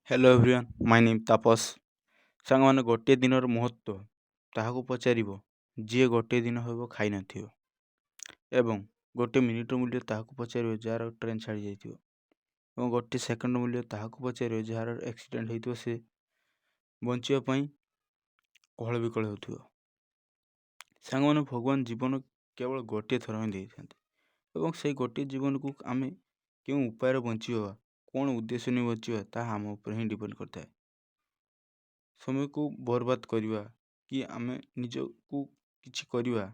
Hello everyone ମାଇ name Tapas. ସାଙ୍ଗମାନେ, ଗୋଟିଏ ଦିନର ମହତ୍ତ୍ୱ ତାହାକୁ ପଚାରିବ ଯିଏ ଗୋଟିଏ ଦିନ ହେବ ଖାଇନଥିବ, ଏବଂ ଗୋଟିଏ ମିନିଟ୍ର ମୂଲ୍ୟ ତାହାକୁ ପଚାରିବ ଯାହାର ଟ୍ରେନ୍ ଛାଡ଼ି ଯାଇଥିବ, ଏବଂ ଗୋଟିଏ ସେକେଣ୍ଡ ମୂଲ୍ୟ ତାହାକୁ ପଚାରିବ ଯାହାର ଆକ୍ସିଡେଣ୍ଟ ହୋଇଥିବ, ସେ ବଞ୍ଚିବା ପାଇଁ ଅହଳ ବିକଳ ହେଉଥିବ। ସାଙ୍ଗମାନେ, ଭଗବାନ ଜୀବନ କେବଳ ଗୋଟିଏ ଥର ହିଁ ଦେଇଥାନ୍ତି, ଏବଂ ସେଇ ଗୋଟିଏ ଜୀବନକୁ ଆମେ କେଉଁ ଉପାୟରେ ବଞ୍ଚିବା, କ'ଣ ଉଦ୍ଦେଶ୍ୟ ନେଇ ବଞ୍ଚିବା, ତାହା ଆମ ଉପରେ ହିଁ ଡିପେଣ୍ଡ କରିଥାଏ। ସମୟକୁ ବର୍ବାଦ କରିବା କି ଆମେ ନିଜକୁ କିଛି କରିବା,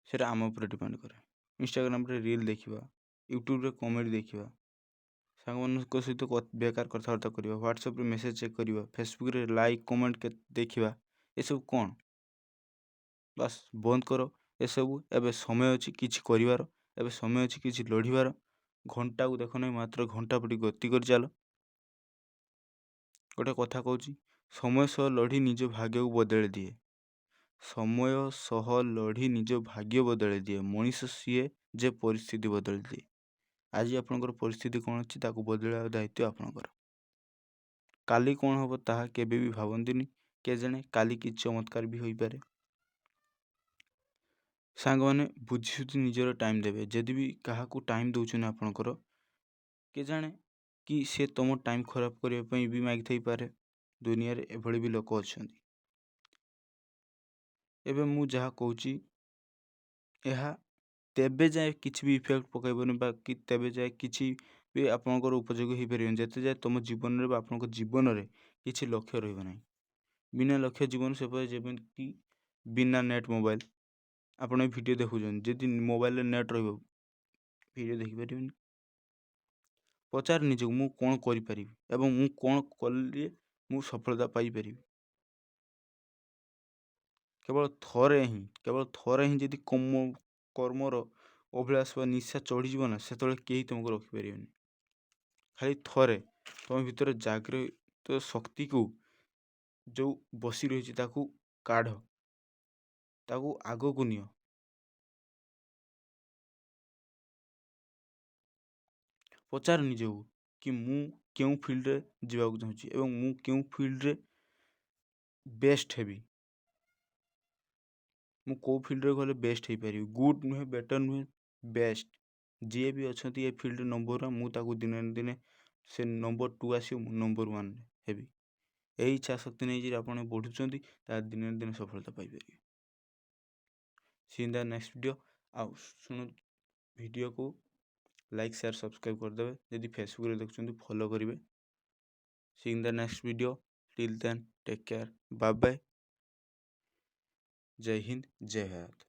ସେଇଟା ଆମ ଉପରେ ଡିପେଣ୍ଡ କରେ। ଇନଷ୍ଟାଗ୍ରାମରେ ରିଲ୍ ଦେଖିବା, ୟୁଟ୍ୟୁବରେ କମେଡ଼ି ଦେଖିବା, ସାଙ୍ଗମାନଙ୍କ ସହିତ ବେକାର କଥାବାର୍ତ୍ତା କରିବା, ହ୍ୱାଟ୍ସଆପ୍ରେ ମେସେଜ୍ ଚେକ୍ କରିବା, ଫେସବୁକ୍ରେ ଲାଇକ୍ କମେଣ୍ଟ ଦେଖିବା, ଏସବୁ କ'ଣ? ବାସ୍ ବନ୍ଦ କର ଏସବୁ। ଏବେ ସମୟ ଅଛି କିଛି କରିବାର, ଏବେ ସମୟ ଅଛି କିଛି ଲଢ଼ିବାର। ଘଣ୍ଟାକୁ ଦେଖ ନାହିଁ, ମାତ୍ର ଘଣ୍ଟା ପରି ଗତି କରି ଚାଲ। ଗୋଟେ କଥା କହୁଛି, ସମୟ ସହ ଲଢ଼ି ନିଜ ଭାଗ୍ୟକୁ ବଦଳାଇ ଦିଏ। ସମୟ ସହ ଲଢ଼ି ନିଜ ଭାଗ୍ୟ ବଦଳାଇ ଦିଏ। ମଣିଷ ସିଏ ଯେ ପରିସ୍ଥିତି ବଦଳାଇ ଦିଏ। ଆଜି ଆପଣଙ୍କର ପରିସ୍ଥିତି କ'ଣ ଅଛି, ତାକୁ ବଦଳାଇବା ଦାୟିତ୍ୱ ଆପଣଙ୍କର। କାଲି କ'ଣ ହେବ ତାହା କେବେ ବି ଭାବନ୍ତିନି, କେଜାଣେ କାଲି କିଛି ଚମତ୍କାର ବି ହୋଇପାରେ। ସାଙ୍ଗମାନେ, ବୁଝିସୁଝି ନିଜର ଟାଇମ୍ ଦେବେ। ଯଦି ବି କାହାକୁ ଟାଇମ୍ ଦେଉଛନ୍ତି ଆପଣଙ୍କର, କେଜାଣେ କି ସେ ତୁମ ଟାଇମ୍ ଖରାପ କରିବା ପାଇଁ ବି ମାଗିଥାଇପାରେ। ଦୁନିଆରେ ଏଭଳି ବି ଲୋକ ଅଛନ୍ତି। ଏବେ ମୁଁ ଯାହା କହୁଛି, ଏହା ତେବେ ଯାଏ କିଛି ବି ଇଫେକ୍ଟ ପକାଇବନି, ବା କି ତେବେ ଯାଏ କିଛି ବି ଆପଣଙ୍କର ଉପଯୋଗୀ ହୋଇପାରିବନି, ଯେତେ ଯାଏ ତୁମ ଜୀବନରେ ବା ଆପଣଙ୍କ ଜୀବନରେ କିଛି ଲକ୍ଷ୍ୟ ରହିବ ନାହିଁ। ବିନା ଲକ୍ଷ୍ୟ ଜୀବନ ସେପରି ଯେମିତି ବିନା ନେଟ୍ ମୋବାଇଲ। ଆପଣ ଏ ଭିଡ଼ିଓ ଦେଖୁଛନ୍ତି, ଯଦି ମୋବାଇଲରେ ନେଟ୍ ରହିବ, ଭିଡ଼ିଓ ଦେଖିପାରିବେନି। ପଚାର ନିଜକୁ, ମୁଁ କ'ଣ କରିପାରିବି ଏବଂ ମୁଁ କ'ଣ କଲେ ମୁଁ ସଫଳତା ପାଇପାରିବି। କେବଳ ଥରେ ହିଁ ଯଦି କର୍ମର ଅଭିଳାଷ ବା ନିଶା ଚଢ଼ିଯିବ ନା, ସେତେବେଳେ କେହି ତୁମକୁ ରଖିପାରିବେନି। ଖାଲି ଥରେ ତୁମ ଭିତରେ ଜାଗ୍ରତ ଶକ୍ତିକୁ ଯେଉଁ ବସି ରହିଛି ତାକୁ କାଢ଼, ତାକୁ ଆଗକୁ ନିଅ। ପଚାର ନିଜକୁ କି ମୁଁ କେଉଁ ଫିଲ୍ଡରେ ଯିବାକୁ ଚାହୁଁଛି ଏବଂ ମୁଁ କେଉଁ ଫିଲ୍ଡରେ ବେଷ୍ଟ ହେବି। ମୁଁ କେଉଁ ଫିଲ୍ଡରେ ଗଲେ ବେଷ୍ଟ ହେଇପାରିବି। ଗୁଡ୍ ନୁହେଁ, ବେଟର୍ ନୁହେଁ, ବେଷ୍ଟ। ଯିଏ ବି ଅଛନ୍ତି ଏ ଫିଲ୍ଡରେ ନମ୍ବର 1, ମୁଁ ତାକୁ ଦିନେ ନା ଦିନେ ସେ ନମ୍ବର 2 ଆସିବ, ମୁଁ ନମ୍ବର 1 ହେବି। ଏହି ଇଚ୍ଛା ଶକ୍ତି ନେଇ ଆପଣ ବଢ଼ୁଛନ୍ତି, ତାହା ଦିନେ ନା ଦିନେ ସଫଳତା ପାଇପାରିବେ। C in the next video. ଆଉ ଶୁଣ, ଭିଡ଼ିଓକୁ ଲାଇକ୍ ସେୟାର ସବସ୍କ୍ରାଇବ୍ କରିଦେବେ। ଯଦି ଫେସବୁକରେ ଦେଖୁଛନ୍ତି ଫଲୋ କରିବେ। See in the next video. Till then take care, bye bye. जय हिंद, जय भारत।